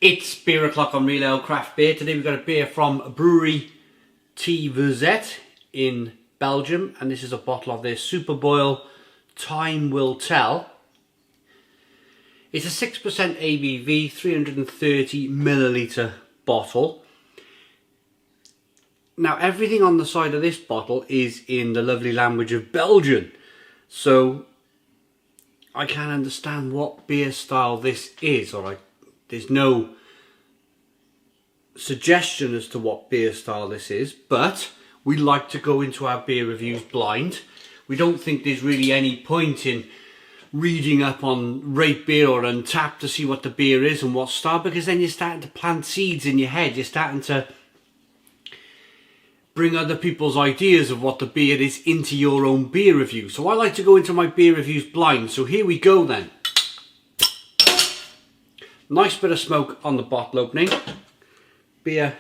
It's beer o'clock on Real Ale Craft Beer. Today we've got a beer from Brouwerij Verzet in Belgium, and this is a bottle of their Super Boil Time Will Tell. It's a 6% ABV, 330 milliliter bottle. Now everything on the side of this bottle is in the lovely language of Belgian, so I can't understand what beer style this is, or there's no suggestion as to what beer style this is, but we like to go into our beer reviews blind. We don't think there's really any point in reading up on Rate Beer or Untapped to see what the beer is and what style, because then you're starting to plant seeds in your head. You're starting to bring other people's ideas of what the beer is into your own beer review. So I like to go into my beer reviews blind. So here we go then. Nice bit of smoke on the bottle opening. Beer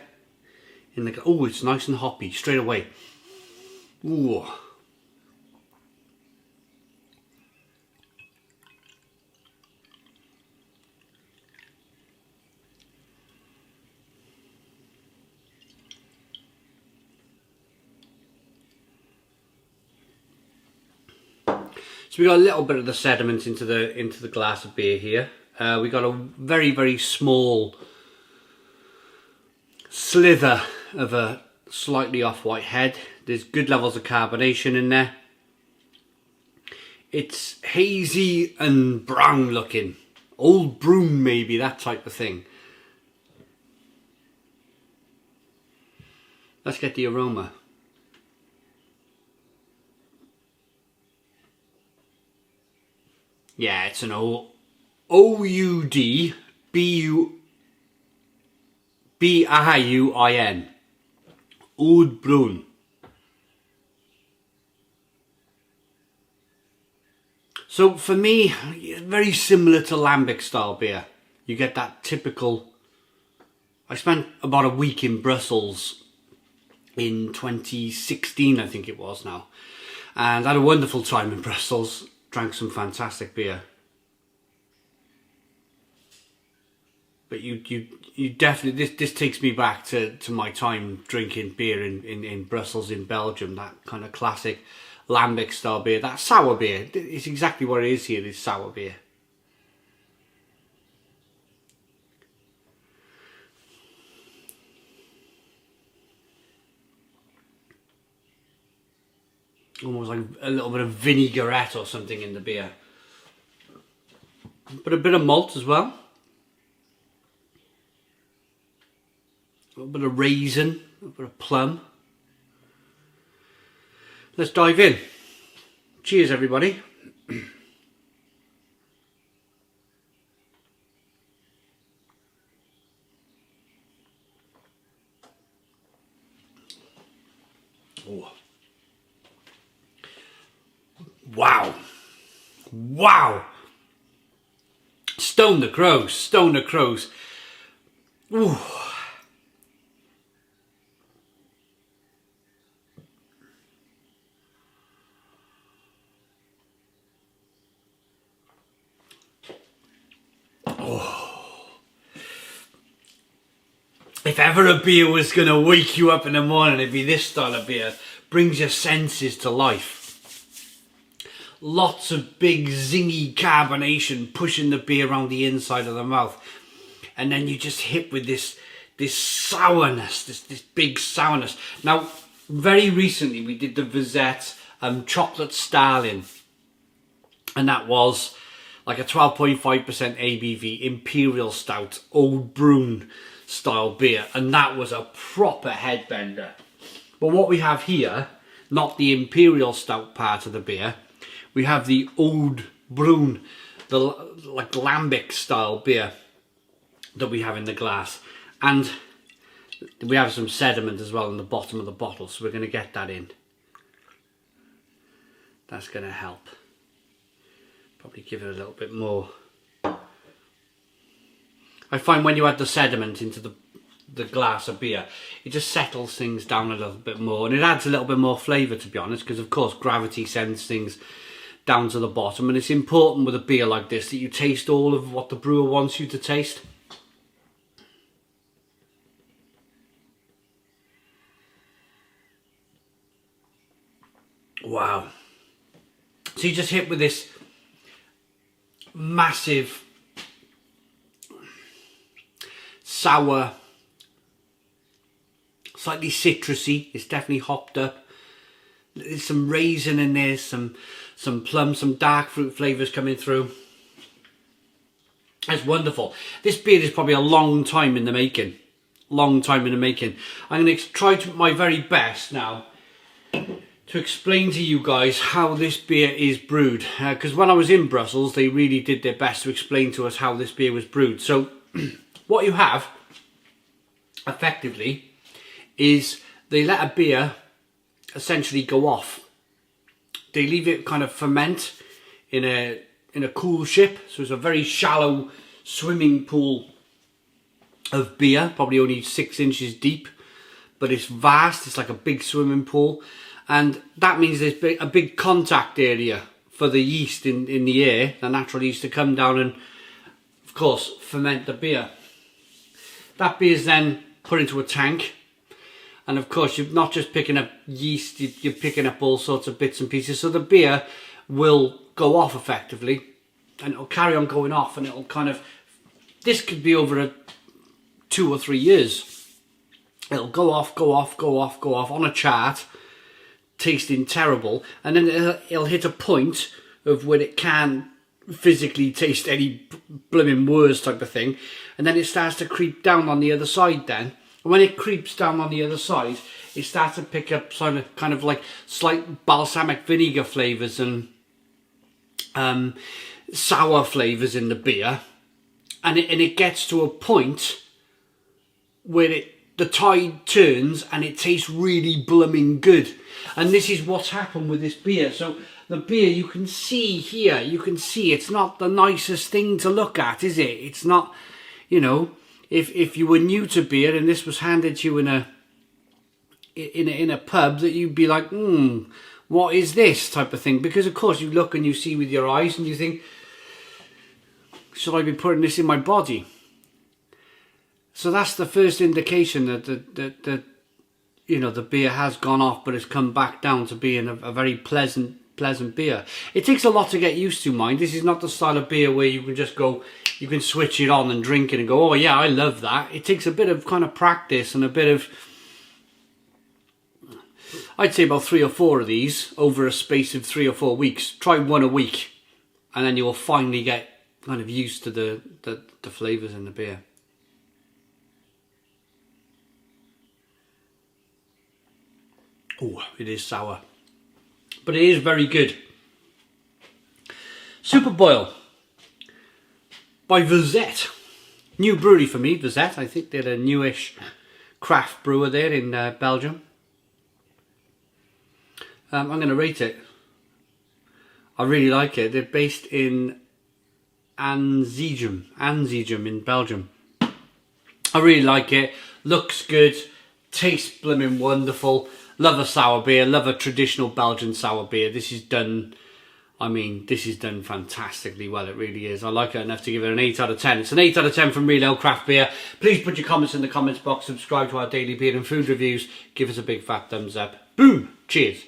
in the... Oh, it's nice and hoppy straight away. Ooh. So we got a little bit of the sediment into the glass of beer here. We got a very, very small slither of a slightly off-white head. There's good levels of carbonation in there. It's hazy and brown looking. Old broom maybe, that type of thing. Let's get the aroma. Yeah, it's an O-U-D-B-R-U-I-N. Oud Bruin. So for me, very similar to Lambic style beer. You get that typical... I spent about a week in Brussels in 2016, I think it was now. And I had a wonderful time in Brussels. Drank some fantastic beer, but you definitely, this takes me back to my time drinking beer in Brussels in Belgium. That kind of classic Lambic style beer, that sour beer. It's exactly what it is here. This sour beer. Almost like a little bit of vinaigrette or something in the beer. But a bit of malt as well. A little bit of raisin, a little bit of plum. Let's dive in. Cheers, everybody. Oh. Wow. Wow. Stone the crows. Stone the crows. Ooh. Oh. If ever a beer was going to wake you up in the morning, it'd be this style of beer. Brings your senses to life. Lots of big zingy carbonation pushing the beer around the inside of the mouth, and then you just hit with this sourness, this big sourness. Now, very recently we did the Verzet Chocolate Starling, and that was like a 12.5% ABV Imperial Stout Old Bruin style beer, and that was a proper headbender. But what we have here, not the Imperial Stout part of the beer, we have the Oud Bruin, the like Lambic style beer that we have in the glass. And we have some sediment as well in the bottom of the bottle, so we're going to get that in. That's going to help. Probably give it a little bit more. I find when you add the sediment into the glass of beer, it just settles things down a little bit more, and it adds a little bit more flavour, to be honest, because of course gravity sends things down to the bottom, and it's important with a beer like this that you taste all of what the brewer wants you to taste. Wow. So you just hit with this massive, sour, slightly citrusy. It's definitely hopped up. There's some raisin in there, some plum, some dark fruit flavours coming through. That's wonderful. This beer is probably a long time in the making. Long time in the making. I'm going to try my very best now to explain to you guys how this beer is brewed. Because when I was in Brussels, they really did their best to explain to us how this beer was brewed. So what you have, effectively, is they let a beer essentially go off. They leave it kind of ferment in a cool ship. So it's a very shallow swimming pool of beer, probably only 6 inches deep, but it's vast. It's like a big swimming pool, and that means there's a big contact area for the yeast in the air, the natural yeast, to come down and, of course, ferment the beer. That beer is then put into a tank, and of course you're not just picking up yeast, you're picking up all sorts of bits and pieces, so the beer will go off effectively, and it'll carry on going off, and it'll kind of, this could be over a 2 or 3 years. It'll go off on a chart, tasting terrible, and then it'll hit a point of where it can physically taste any blooming worse type of thing, and then it starts to creep down on the other side then. And when it creeps down on the other side, it starts to pick up kind of like slight balsamic vinegar flavours and sour flavours in the beer, and it gets to a point where the tide turns and it tastes really blooming good. And this is what's happened with this beer. So the beer, you can see here, it's not the nicest thing to look at, is it? It's not, you know, if you were new to beer and this was handed to you in a pub, that you'd be like, what is this type of thing? Because of course you look and you see with your eyes and you think, should I be putting this in my body? So that's the first indication that you know, the beer has gone off, but it's come back down to being a very pleasant beer. It takes a lot to get used to, mind. This is not the style of beer where you can just go, you can switch it on and drink it and go, oh yeah, I love that. It takes a bit of kind of practice and a bit of, I'd say about 3 or 4 of these over a space of 3 or 4 weeks. Try one a week, and then you will finally get kind of used to the flavours in the beer. Oh, it is sour, but it is very good. Super Boil by Verzet. New brewery for me, Verzet. I think they're a newish craft brewer there in Belgium. I'm going to rate it. I really like it. They're based in Anzegem in Belgium. I really like it. Looks good. Tastes blooming wonderful. Love a sour beer. Love a traditional Belgian sour beer. This is done, I mean, this is done fantastically well. It really is. I like it enough to give it an 8 out of 10. It's an 8 out of 10 from Real Ale Craft Beer. Please put your comments in the comments box. Subscribe to our daily beer and food reviews. Give us a big fat thumbs up. Boom. Cheers.